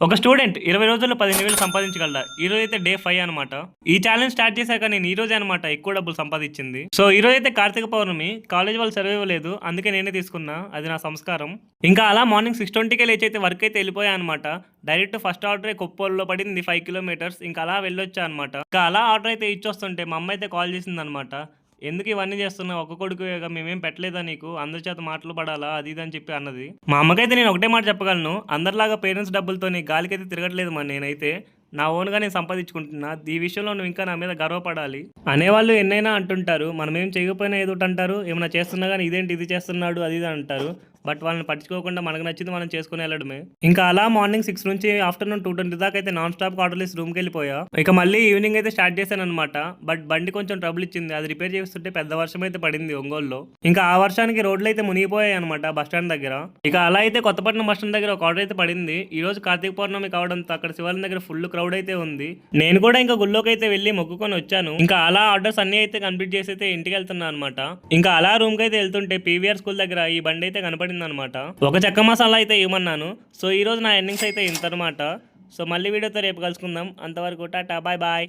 ఒక స్టూడెంట్ 20 రోజుల్లో 15,000 సంపాదించగలడా? ఈ రోజు అయితే డే 5 అనమాట. ఈ ఛాలెంజ్ స్టార్ట్ చేశాక నేను ఈ రోజే అనమాట ఎక్కువ డబ్బులు సంపాదించింది. సో ఈ రోజు అయితే కార్తీక పౌర్ణమి. కాలేజ్ వాళ్ళు సెలవు ఇవ్వలేదు. అందుకే నేనే తీసుకున్నా. అది నా సంస్కారం. ఇంకా అలా మార్నింగ్ 6:20కే లేచి అయితే వర్క్ అయితే వెళ్ళిపోయా అనమాట. డైరెక్ట్ ఫస్ట్ ఆర్డరే కొప్పోల్లో పడింది 5 కిలోమీటర్స్. ఇంకా అలా వెళ్ళొచ్చా అనమాట. ఇంకా అలా ఆర్డర్ అయితే ఇచ్చొస్తుంటే మా అమ్మ అయితే కాల్ చేసింది అనమాట. ఎందుకు ఇవన్నీ చేస్తున్నావు? ఒక్క కొడుకువేగా, మేమేం పెట్టలేదా నీకు? అందరి చేత మాటలు పడాలా అది ఇది అని చెప్పి అన్నది. మా అమ్మకైతే నేను ఒకటే మాట చెప్పగలను, అందరిలాగా పేరెంట్స్ డబ్బులతోని గాలికైతే తిరగట్లేదు మరి నేనైతే. నా ఓన్గా నేను సంపాదించుకుంటున్నా. ఈ విషయంలో నువ్వు ఇంకా నా మీద గర్వపడాలి. అనేవాళ్ళు ఎన్నైనా అంటుంటారు, మనం ఏం చేయకపోయినా ఏదో ఒకటి అంటారు. ఏమైనా చేస్తున్నా కానీ ఇదేంటి ఇది చేస్తున్నాడు అది ఇది అంటారు. బట్ వాళ్ళని పట్టించుకోకుండా మనకు నచ్చింది మనం చేసుకుని వెళ్ళడమే. ఇంకా అలా మార్నింగ్ 6 నుంచి ఆఫ్టర్నూన్ 2:20 దాకా అయితే నాన్ స్టాప్ ఆర్డర్ చేసి రూమ్కి వెళ్ళిపోయా. ఇక మళ్ళీ ఈవినింగ్ అయితే స్టార్ట్ చేశాను అనమాట. బట్ బండి కొంచెం ట్రబుల్ ఇచ్చింది. అది రిపేర్ చేస్తుంటే పెద్ద వర్షం అయితే పడింది ఒంగోలులో. ఇంకా ఆ వర్షానికి రోడ్లు అయితే మునిగిపోయాయి అనమాట బస్ స్టాండ్ దగ్గర. ఇక అలా అయితే కొత్తపట్నం బస్ స్టాండ్ దగ్గర ఒక ఆర్డర్ అయితే పడింది. ఈ రోజు కార్తీక పౌర్ణమి కావడంతో అక్కడ శివాలయం దగ్గర ఫుల్ క్రౌడ్ అయితే ఉంది. నేను కూడా ఇంకా గుళ్ళోకి అయితే వెళ్ళి మొక్కుకొని వచ్చాను. ఇంకా అలా ఆర్డర్స్ అన్ని అయితే కంప్లీట్ చేసి అయితే ఇంటికి వెళ్తున్నా అనమాట. ఇంకా అలా రూమ్ కి అయితే వెళ్తుంటే పీవీఆర్ స్కూల్ దగ్గర ఈ బండి అయితే కనపడింది అనమాట. ఒక చెక్క మసాలా అయితే ఇవ్వమన్నాను. సో ఈ రోజు నా ఎర్నింగ్స్ అయితే ఇంత అనమాట. సో మళ్ళీ వీడియోతో రేపు కలుసుకుందాం. అంతవరకు టాటా బాయ్ బాయ్.